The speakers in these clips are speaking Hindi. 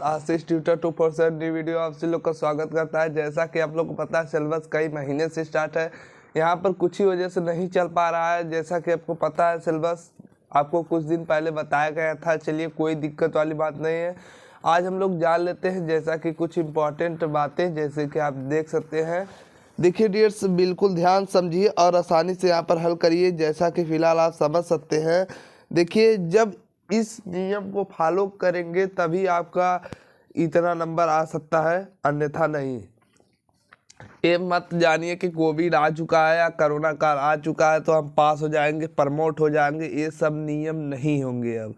आशीष ट्यूटर 2% न्यू वीडियो आपसे लोग का स्वागत करता है। जैसा कि आप लोग को पता है सिलेबस कई महीने से स्टार्ट है, यहाँ पर कुछ ही वजह से नहीं चल पा रहा है। जैसा कि आपको पता है सिलेबस आपको कुछ दिन पहले बताया गया था। चलिए कोई दिक्कत वाली बात नहीं है, आज हम लोग जान लेते हैं जैसा कि कुछ इम्पॉर्टेंट बातें, जैसे कि आप देख सकते हैं। देखिए डियर्स, बिल्कुल ध्यान समझिए और आसानी से यहाँ पर हल करिए, जैसा कि फ़िलहाल आप समझ सकते हैं। देखिए जब इस नियम को फॉलो करेंगे तभी आपका इतना नंबर आ सकता है, अन्यथा नहीं। ये मत जानिए कि कोविड आ चुका है या कोरोना काल आ चुका है तो हम पास हो जाएंगे, प्रमोट हो जाएंगे। ये सब नियम नहीं होंगे अब,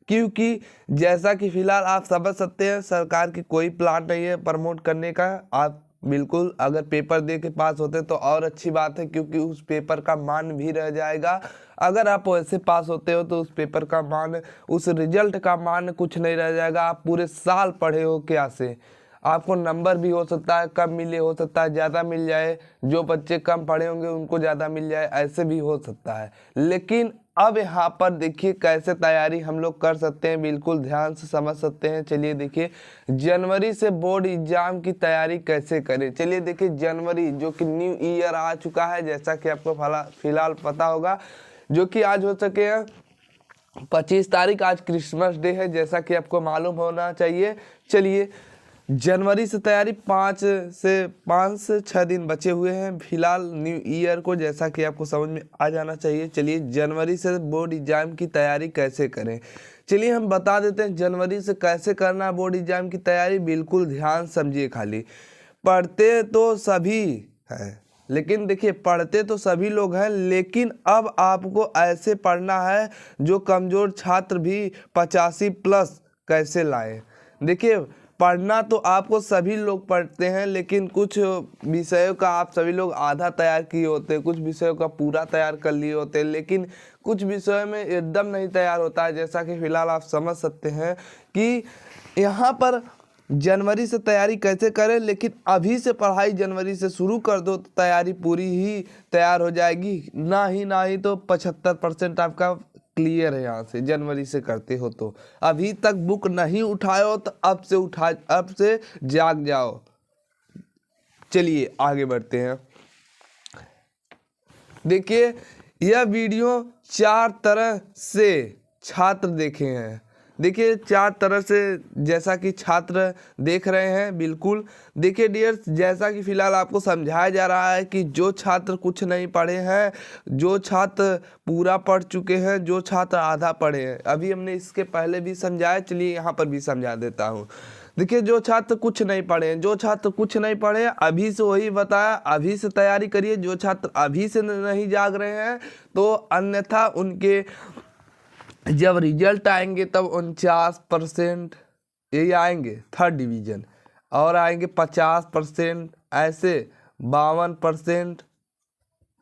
क्योंकि जैसा कि फिलहाल आप समझ सकते हैं सरकार की कोई प्लान नहीं है प्रमोट करने का। आप बिल्कुल अगर पेपर दे के पास होते तो और अच्छी बात है, क्योंकि उस पेपर का मान भी रह जाएगा। अगर आप वैसे पास होते हो तो उस पेपर का मान, उस रिजल्ट का मान कुछ नहीं रह जाएगा। आप पूरे साल पढ़े हो क्या से, आपको नंबर भी हो सकता है कम मिले, हो सकता है ज़्यादा मिल जाए। जो बच्चे कम पढ़े होंगे उनको ज़्यादा मिल जाए, ऐसे भी हो सकता है। लेकिन अब यहाँ पर देखिए कैसे तैयारी हम लोग कर सकते हैं, बिल्कुल ध्यान से समझ सकते हैं। चलिए देखिए जनवरी से बोर्ड एग्जाम की तैयारी कैसे करें। चलिए देखिए जनवरी जो कि न्यू ईयर आ चुका है, जैसा कि आपको फिलहाल पता होगा, जो कि आज हो सके हैं 25 तारीख, आज क्रिसमस डे है, जैसा कि आपको मालूम होना चाहिए। चलिए जनवरी से तैयारी 5 से 6 दिन बचे हुए हैं फिलहाल न्यू ईयर को, जैसा कि आपको समझ में आ जाना चाहिए। चलिए जनवरी से बोर्ड एग्जाम की तैयारी कैसे करें, चलिए हम बता देते हैं जनवरी से कैसे करना है बोर्ड एग्जाम की तैयारी। बिल्कुल ध्यान समझिए, खाली पढ़ते तो सभी हैं, लेकिन देखिए पढ़ते तो सभी लोग हैं, लेकिन अब आपको ऐसे पढ़ना है जो कमज़ोर छात्र भी 85+ कैसे लाएं। देखिए पढ़ना तो आपको सभी लोग पढ़ते हैं, लेकिन कुछ विषयों का आप सभी लोग आधा तैयार किए होते हैं, कुछ विषयों का पूरा तैयार कर लिए होते हैं, लेकिन कुछ विषयों में एकदम नहीं तैयार होता है। जैसा कि फिलहाल आप समझ सकते हैं कि यहाँ पर जनवरी से तैयारी कैसे करें, लेकिन अभी से पढ़ाई जनवरी से शुरू कर दो तो तैयारी पूरी ही तैयार हो जाएगी। ना ही तो 75% आपका क्लियर है यहाँ से, जनवरी से करते हो तो। अभी तक बुक नहीं उठाए हो तो अब से जाग जाओ। चलिए आगे बढ़ते हैं। देखिए यह वीडियो 4 तरह से छात्र देखे हैं। देखिए 4 तरह से जैसा कि छात्र देख रहे हैं, बिल्कुल देखिए डियर्स, जैसा कि फिलहाल आपको समझाया जा रहा है कि जो छात्र कुछ नहीं पढ़े हैं, जो छात्र पूरा पढ़ चुके हैं, जो छात्र आधा पढ़े हैं। अभी हमने इसके पहले भी समझाया, चलिए यहाँ पर भी समझा देता हूँ। देखिए जो छात्र कुछ नहीं पढ़े हैं, जो छात्र कुछ नहीं पढ़े अभी से, वही बताया अभी से तैयारी करिए। जो छात्र अभी से नहीं जाग रहे हैं तो अन्यथा उनके जब रिजल्ट आएंगे तब 49% यही आएंगे थर्ड डिवीज़न, और आएंगे 50%, ऐसे 52%,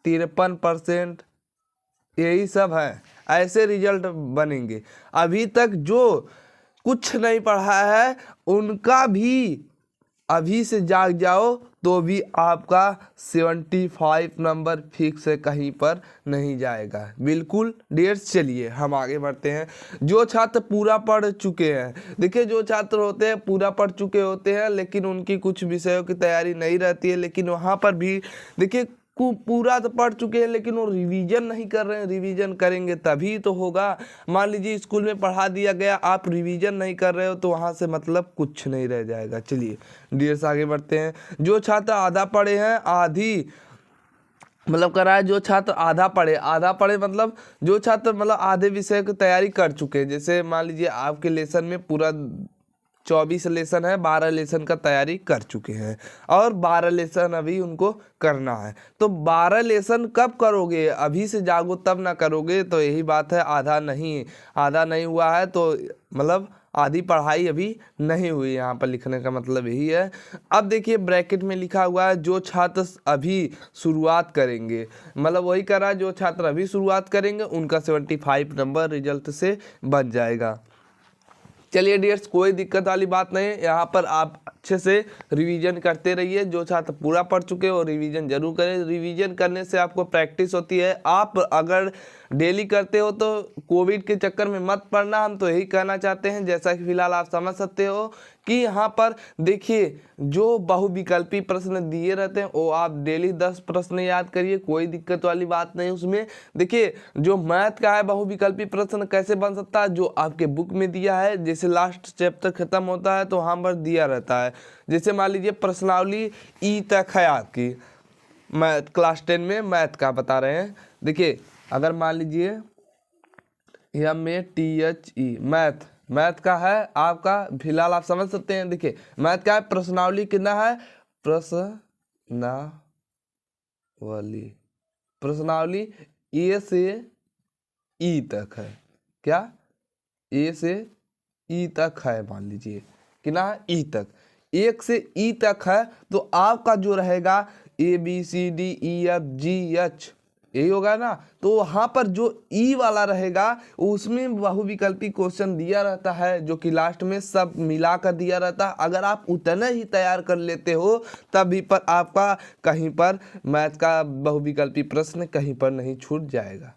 53%, यही सब है, ऐसे रिजल्ट बनेंगे। अभी तक जो कुछ नहीं पढ़ा है उनका भी अभी से जाग जाओ तो भी आपका 75 नंबर फिक्स है, कहीं पर नहीं जाएगा। बिल्कुल डियर्स, चलिए हम आगे बढ़ते हैं। जो छात्र पूरा पढ़ चुके हैं, देखिए जो छात्र होते हैं पूरा पढ़ चुके होते हैं, लेकिन उनकी कुछ विषयों की तैयारी नहीं रहती है, लेकिन वहाँ पर भी देखिए पूरा तो पढ़ चुके हैं लेकिन वो रिवीजन नहीं कर रहे हैं। रिवीजन करेंगे तभी तो होगा। मान लीजिए स्कूल में पढ़ा दिया गया, आप रिवीजन नहीं कर रहे हो तो वहाँ से मतलब कुछ नहीं रह जाएगा। चलिए डियर्स आगे बढ़ते हैं। जो छात्र आधा पढ़े हैं, आधी मतलब करा है, जो छात्र आधा पढ़े मतलब जो छात्र मतलब आधे विषय की तैयारी कर चुके हैं। जैसे मान लीजिए आपके लेसन में पूरा 24 लेसन है, 12 लेसन का तैयारी कर चुके हैं और 12 लेसन अभी उनको करना है। तो 12 लेसन कब करोगे, अभी से जागो तब ना करोगे तो यही बात है। आधा नहीं हुआ है तो मतलब आधी पढ़ाई अभी नहीं हुई, यहाँ पर लिखने का मतलब यही है। अब देखिए ब्रैकेट में लिखा हुआ है जो छात्र अभी शुरुआत करेंगे, मतलब वही करा, जो छात्र अभी शुरुआत करेंगे उनका 75 नंबर रिजल्ट से बच जाएगा। चलिए डियर्स, कोई दिक्कत वाली बात नहीं है। यहाँ पर आप अच्छे से रिवीजन करते रहिए। जो छात्र पूरा पढ़ चुके हो रिवीजन जरूर करें। रिवीजन करने से आपको प्रैक्टिस होती है। आप अगर डेली करते हो तो कोविड के चक्कर में मत पढ़ना, हम तो यही कहना चाहते हैं। जैसा कि फिलहाल आप समझ सकते हो कि यहाँ पर देखिए जो बहुविकल्पी प्रश्न दिए रहते हैं वो आप डेली 10 प्रश्न याद करिए, कोई दिक्कत वाली बात नहीं उसमें। देखिए जो मैथ का है बहुविकल्पी प्रश्न कैसे बन सकता है, जो आपके बुक में दिया है, जैसे लास्ट चैप्टर खत्म होता है तो वहाँ पर दिया रहता है। जैसे मान लीजिए प्रश्नावली ई तक है आपकी, मैथ क्लास 10 में मैथ का बता रहे हैं। देखिए अगर मान लीजिए MATHE मैथ का है आपका, फिलहाल आप समझ सकते हैं। देखिए मैथ का है प्रश्नावली कितना है, प्रश्नावली ए से ई तक है। क्या ए से ई तक है, मान लीजिए कितना है ई तक, 1 से ई तक है। तो आपका जो रहेगा ABCDEFGH यही होगा ना। तो वहाँ पर जो ई वाला रहेगा उसमें बहुविकल्पी क्वेश्चन दिया रहता है, जो कि लास्ट में सब मिला कर दिया रहता है। अगर आप उतना ही तैयार कर लेते हो तभी पर आपका कहीं पर मैथ का बहुविकल्पी प्रश्न कहीं पर नहीं छूट जाएगा।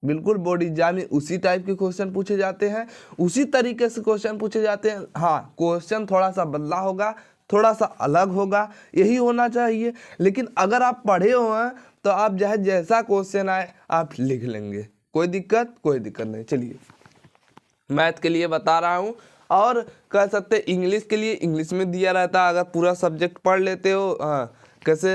बिल्कुल बोर्ड एग्जाम में उसी टाइप के क्वेश्चन पूछे जाते हैं, उसी तरीके से क्वेश्चन पूछे जाते हैं। हाँ क्वेश्चन थोड़ा सा बदला होगा, थोड़ा सा अलग होगा, यही होना चाहिए। लेकिन अगर आप पढ़े हो हैं तो आप चाहे जैसा क्वेश्चन आए आप लिख लेंगे, कोई दिक्कत नहीं। चलिए मैथ के लिए बता रहा हूँ। और कह सकते इंग्लिश के लिए, इंग्लिश में दिया रहता है। अगर पूरा सब्जेक्ट पढ़ लेते हो, हाँ कैसे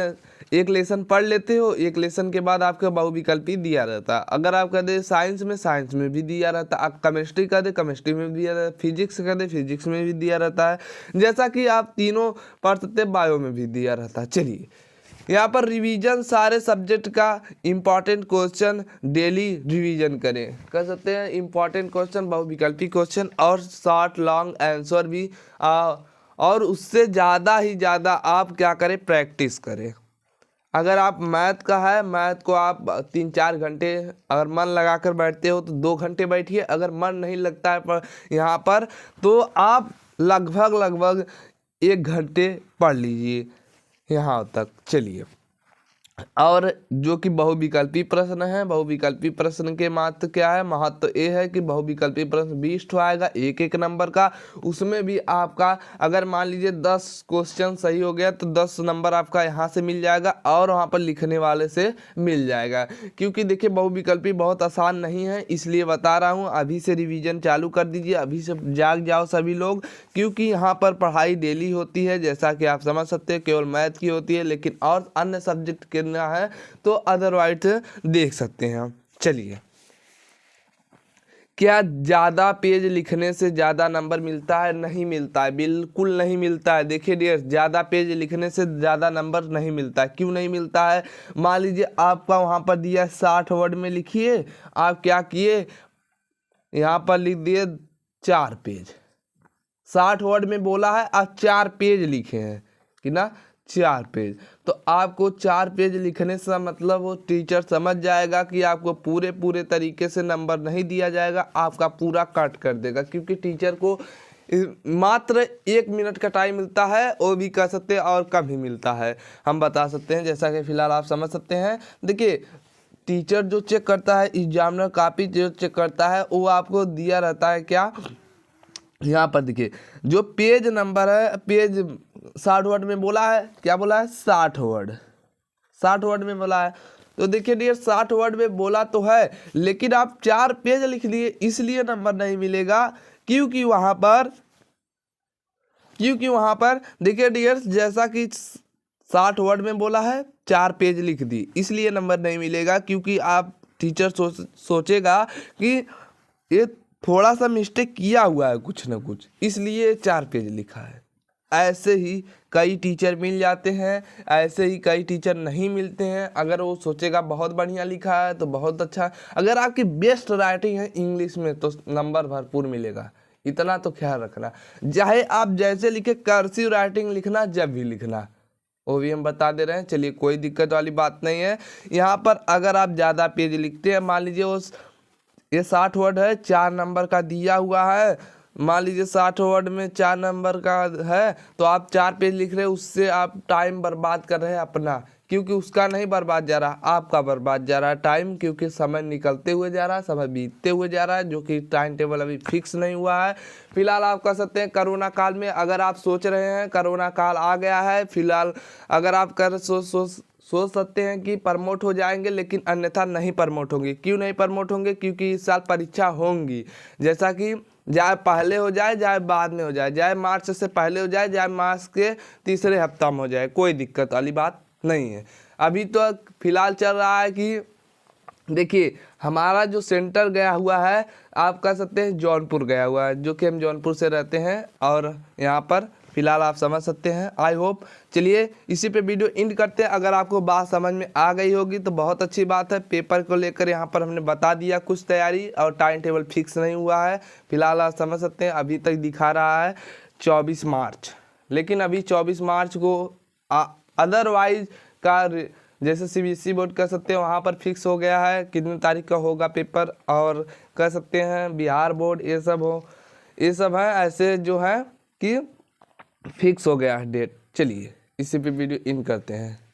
एक लेसन पढ़ लेते हो, एक लेसन के बाद आपका बहुविकल्पी दिया रहता है। अगर आप कह दे साइंस में भी दिया रहता है। आप केमिस्ट्री कर दे केमिस्ट्री में भी दिया रहता है, फिजिक्स कर दे फिजिक्स में भी दिया रहता है। जैसा कि आप तीनों पढ़ सकते बायो में भी दिया रहता है। चलिए यहाँ पर रिवीजन, सारे सब्जेक्ट का इम्पॉर्टेंट क्वेश्चन डेली रिवीजन करें। कर सकते हैं इम्पॉर्टेंट क्वेश्चन, बहुविकल्पी क्वेश्चन और शॉर्ट लॉन्ग आंसर भी। और उससे ज़्यादा ही ज़्यादा आप क्या करें, प्रैक्टिस करें। अगर आप मैथ का है, मैथ को आप 3-4 घंटे अगर मन लगा कर बैठते हो तो 2 घंटे बैठिए। अगर मन नहीं लगता है पर यहाँ पर तो आप लगभग 1 घंटे पढ़ लीजिए यहाँ तक। चलिए और जो कि बहुविकल्पी प्रश्न है, बहुविकल्पी प्रश्न के महत्व क्या है, महत्व ये है कि बहुविकल्पी प्रश्न 20 ठो आएगा, एक नंबर का। उसमें भी आपका अगर मान लीजिए 10 क्वेश्चन सही हो गया तो 10 नंबर आपका यहाँ से मिल जाएगा और वहाँ पर लिखने वाले से मिल जाएगा। क्योंकि देखिए बहुविकल्पी बहुत आसान नहीं है, इसलिए बता रहा हूँ। अभी से रिविजन चालू कर दीजिए, अभी से जाग जाओ सभी लोग, क्योंकि यहाँ पर पढ़ाई डेली होती है। जैसा कि आप समझ सकते हैं केवल मैथ की होती है, लेकिन और अन्य सब्जेक्ट के है तो अदरवाइज देख सकते हैं हम। चलिए क्या ज्यादा पेज लिखने से ज्यादा नंबर मिलता है? नहीं मिलता है, बिल्कुल नहीं मिलता है। देखिए डियर, ज्यादा पेज लिखने से ज्यादा नंबर नहीं मिलता है। क्यों नहीं मिलता है? मान लीजिए आपका वहां पर दिया 60 वर्ड में लिखिए, आप क्या किए यहां पर लिख दिए 4 पेज। 60 वर्ड में बोला है, आप 4 पेज लिखे हैं कि ना, 4 पेज। तो आपको 4 पेज लिखने से मतलब वो टीचर समझ जाएगा कि आपको पूरे तरीके से नंबर नहीं दिया जाएगा, आपका पूरा कट कर देगा। क्योंकि टीचर को मात्र 1 मिनट का टाइम मिलता है, वो भी कह सकते हैं और कम ही मिलता है, हम बता सकते हैं। जैसा कि फिलहाल आप समझ सकते हैं। देखिए टीचर जो चेक करता है, एग्जामिनर कॉपी जो चेक करता है, वो आपको दिया रहता है क्या, यहाँ पर देखिए जो पेज नंबर है, पेज 60 वर्ड में बोला है, क्या बोला है, 60 वर्ड में बोला है। तो देखिए डियर 60 वर्ड में बोला तो है, लेकिन आप 4 पेज लिख लिए, इसलिए नंबर नहीं मिलेगा। क्योंकि वहां पर देखिए डियर, जैसा कि 60 वर्ड में बोला है, 4 पेज लिख दी, इसलिए नंबर नहीं मिलेगा। क्योंकि आप टीचर सोचेगा कि ये थोड़ा सा मिस्टेक किया हुआ है कुछ ना कुछ, इसलिए 4 पेज लिखा है। ऐसे ही कई टीचर मिल जाते हैं, ऐसे ही कई टीचर नहीं मिलते हैं। अगर वो सोचेगा बहुत बढ़िया लिखा है तो बहुत अच्छा, अगर आपकी बेस्ट राइटिंग है इंग्लिश में तो नंबर भरपूर मिलेगा, इतना तो ख्याल रखना। चाहे आप जैसे लिखे, कर्सिव राइटिंग लिखना, जब भी लिखना, वो भी हम बता दे रहे हैं। चलिए कोई दिक्कत वाली बात नहीं है। यहाँ पर अगर आप ज़्यादा पेज लिखते हैं, मान लीजिए उस ये 60 वर्ड है, 4 नंबर का दिया हुआ है, मान लीजिए 60 वर्ड में 4 नंबर का है तो आप 4 पेज लिख रहे हैं, उससे आप टाइम बर्बाद कर रहे हैं अपना, क्योंकि उसका नहीं बर्बाद जा रहा, आपका बर्बाद जा रहा है टाइम, क्योंकि समय निकलते हुए जा रहा है, समय बीतते हुए जा रहा है, जो कि टाइम टेबल अभी फिक्स नहीं हुआ है। फिलहाल आप कह सकते हैं कोरोना काल में, अगर आप सोच रहे हैं कोरोना काल आ गया है, फिलहाल अगर आप सोच सकते हैं कि प्रमोट हो जाएंगे, लेकिन अन्यथा नहीं प्रमोट होंगे। क्यों नहीं प्रमोट होंगे? क्योंकि इस साल परीक्षा होंगी, जैसा कि चाहे पहले हो जाए चाहे बाद में हो जाए, चाहे मार्च से पहले हो जाए चाहे मार्च के तीसरे हफ्ता में हो जाए, कोई दिक्कत वाली बात नहीं है। अभी तो फिलहाल चल रहा है कि देखिए हमारा जो सेंटर गया हुआ है, आप कह सकते हैं जौनपुर गया हुआ है, जो कि हम जौनपुर से रहते हैं, और यहाँ पर फिलहाल आप समझ सकते हैं। आई होप, चलिए इसी पे वीडियो एंड करते हैं। अगर आपको बात समझ में आ गई होगी तो बहुत अच्छी बात है। पेपर को लेकर यहाँ पर हमने बता दिया कुछ तैयारी, और टाइम टेबल फिक्स नहीं हुआ है। फिलहाल आप समझ सकते हैं, अभी तक दिखा रहा है 24 मार्च, लेकिन अभी 24 मार्च को अदरवाइज का जैसे सीबीएसई बोर्ड कह सकते हैं वहाँ पर फिक्स हो गया है कितनी तारीख का होगा पेपर, और कह सकते हैं बिहार बोर्ड ये सब है ऐसे जो है कि फिक्स हो गया है डेट। चलिए इसी पे वीडियो इन करते हैं।